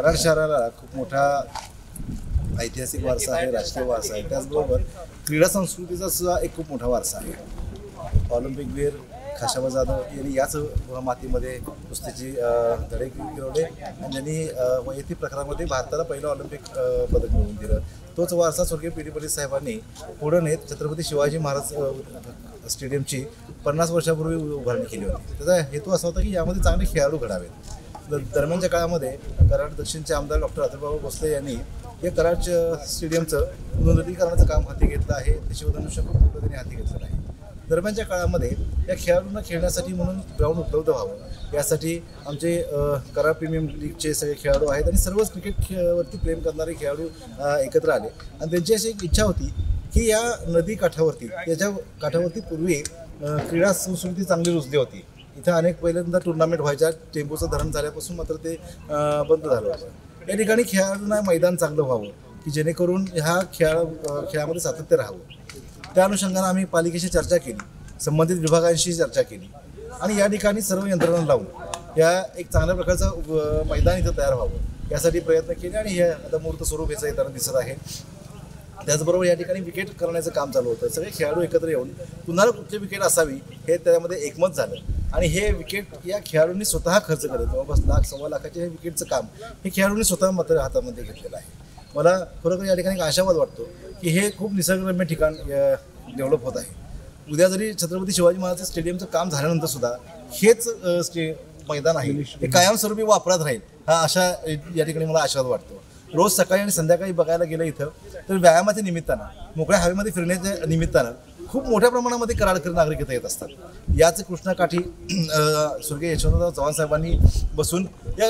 कराड शहराला खूप मोठा ऐतिहासिक वारसा आहे, राष्ट्रीय वारसा आहे। त्याचबरोबर क्रीडा संस्कृतीचा सुद्धा एक खूप मोठा वारसा आहे। ऑलिम्पिकवीर खाशाबा जाधव यांनी याच मातीमध्ये कुस्तीची धडे गिरवले आणि त्यांनी वैयक्तिक प्रकारामध्ये भारताला पहिलं ऑलिम्पिक पदक मिळवून दिलं। तोच वारसा स्वर्गीय पी डी पटेल साहेबांनी पुढे नेत छत्रपती शिवाजी महाराज स्टेडियमची 50 वर्षापूर्वी उभारणी केली होती। त्याचा हेतू असा होता की यामध्ये चांगले खेळाडू घडावेत। दरम्यानच्या काळामध्ये कराड दक्षिणचे आमदार डॉक्टर अतुलबाबा भोसले यांनी हे कराड स्टेडियमचं उन्नतीकरणाचं काम हाती घेतलं आहे। ते शिवधनुष्य त्यांनी हाती घेतलेलं आहे। दरम्यानच्या काळामध्ये या खेळाडूंना खेळण्यासाठी म्हणून ग्राउंड उपलब्ध व्हावं यासाठी आमचे कराड प्रीमियर लीगचे सगळे खेळाडू आहेत आणि सर्वच क्रिकेटवरती प्रेम करणारे खेळाडू एकत्र आले आणि त्यांची अशी एक इच्छा होती की या नदी काठावरती याच्या काठावरती पूर्वी क्रीडा संस्कृती चांगली रुजली होती। इथं अनेक पहिल्यांदा टुर्नामेंट व्हायच्या, टेंबूचं धरण झाल्यापासून मात्र ते बंद झालं होतं। या ठिकाणी खेळाडूंना मैदान चांगलं व्हावं की जेणेकरून ह्या खेळामध्ये सातत्य राहावं। त्या अनुषंगाने आम्ही पालिकेशी चर्चा केली, संबंधित विभागांशी चर्चा केली आणि या ठिकाणी सर्व यंत्रणा लावून या एक चांगल्या प्रकारचं मैदान इथं तयार व्हावं यासाठी प्रयत्न केले आणि हे आता मूर्त स्वरूप याचं येताना दिसत आहे। त्याचबरोबर या ठिकाणी विकेट करण्याचं काम चालू होतं। सगळे खेळाडू एकत्र येऊन पुन्हा कुठली विकेट असावी हे त्यामध्ये एकमत झालं आणि हे विकेट या खेळाडूंनी स्वतः खर्च करत जवळपास लाख सव्वा लाखाचे हे विकेटचं काम हे खेळाडूंनी स्वतः मात्र हातामध्ये घेतलेलं आहे। मला खरोखर या ठिकाणी आशावाद वाटतो की हे खूप निसर्गरम्य ठिकाण डेव्हलप होत आहे। उद्या जरी छत्रपती शिवाजी महाराज स्टेडियमचं काम झाल्यानंतर सुद्धा हेच मैदान आहे हे कायमस्वरूपी वापरात राहील हा आशा या ठिकाणी मला आशावाद वाटतो। रोज सकाळी आणि संध्याकाळी बघायला गेलं इथं तर व्यायामाच्या निमित्तानं, मोकळ्या हवेमध्ये फिरण्याच्या निमित्तानं खूप मोठ्या प्रमाणामध्ये कराडकर नागरिक इथं येत असतात। याच कृष्णाकाठी स्वर्गीय यशवंतराव चव्हाण साहेबांनी बसून या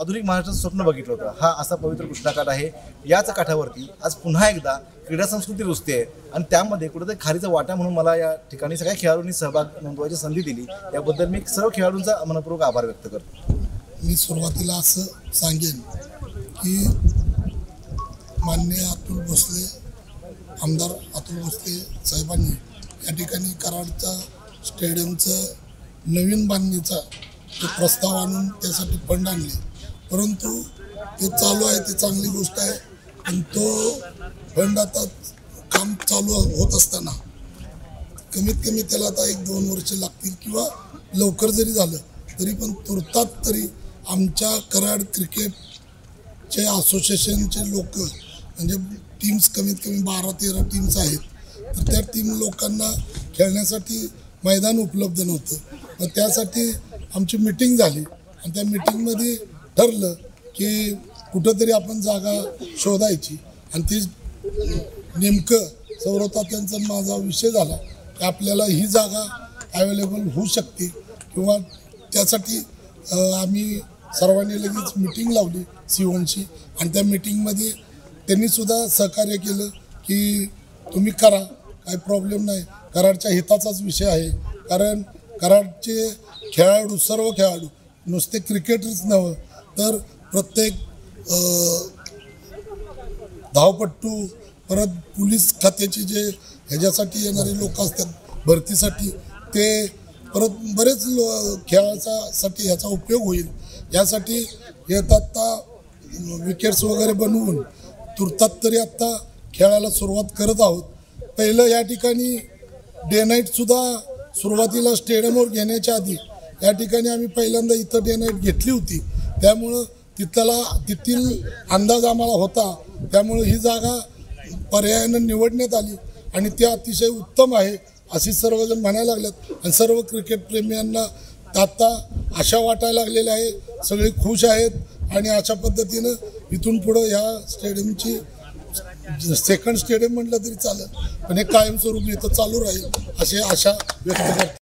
आधुनिक महाराष्ट्राचं स्वप्न बघितलं होतं। हा असा पवित्र कृष्णाकाठ आहे। याच काठावरती आज पुन्हा एकदा क्रीडा संस्कृती रुजते आहे आणि त्यामध्ये कुठेतरी खारीचा वाटा म्हणून मला या ठिकाणी सगळ्या खेळाडूंनी सहभाग नोंदवायची संधी दिली याबद्दल मी सर्व खेळाडूंचा मनपूर्वक आभार व्यक्त करतो। मी सुरुवातीला असं सांगेन की माननीय अतुल भोसले आमदार अतुल भोसले साहेबांनी या ठिकाणी कराडच्या स्टेडियमचं नवीन बांधणीचा तो प्रस्ताव आणून त्यासाठी फंड आणले, परंतु ते चालू आहे ते चांगली गोष्ट आहे। पण तो फंड आता काम चालू होत असताना कमीत कमी त्याला आता 1-2 वर्ष लागतील किंवा लवकर जरी झालं तरी पण तुर्तात तरी आमच्या कराड क्रिकेटचे असोसिएशनचे लोक म्हणजे टीम्स कमीत कमी 12-13 टीम्स आहेत, तर त्या टीम लोकांना खेळण्यासाठी मैदान उपलब्ध नव्हतं। मग त्यासाठी आमची मीटिंग झाली आणि त्या मीटिंगमध्ये ठरलं की कुठंतरी आपण जागा शोधायची आणि ती नेमकं सौरवता त्यांचा माझा विषय झाला की आपल्याला ही जागा अवेलेबल होऊ शकते किंवा त्यासाठी आम्ही सर्वांनी लगेच मीटिंग लावली सीओनशी आणि त्या मीटिंगमध्ये त्यांनीसुद्धा सहकार्य केलं की तुम्ही करा, काही प्रॉब्लेम नाही, कराडच्या हिताचाच विषय आहे। कारण कराडचे खेळाडू सर्व खेळाडू नुसते क्रिकेटच नव्हे तर प्रत्येक धावपट्टू परत पोलीस खात्याचे जे ह्याच्यासाठी येणारे लोक असतात भरतीसाठी ते परत बरेच खेळासाठी ह्याचा उपयोग होईल यासाठी येतात विकेट्स वगैरे बनवून तुर्तात तरी आत्ता खेळायला सुरुवात करत आहोत। पहिलं या ठिकाणी डे नाईटसुद्धा सुरुवातीला स्टेडियमवर घेण्याच्या आधी या ठिकाणी आम्ही पहिल्यांदा इथं डे नाईट घेतली होती, त्यामुळं तिथील अंदाज आम्हाला होता, त्यामुळं ही जागा पर्यायानं निवडण्यात आली आणि ती अतिशय उत्तम आहे अशी सर्वजण म्हणायला लागल्यात आणि सर्व क्रिकेट प्रेमीयांना आता आशा वाटायला लागलेल्या आहे। सगळे खुश आहेत आणि अशा पद्धतीनं इथून पुढं ह्या स्टेडियमची सेकंड स्टेडियम म्हटलं तरी चालेल पण हे कायमस्वरूपी इथं चालू राहील अशी आशा व्यक्त करतो।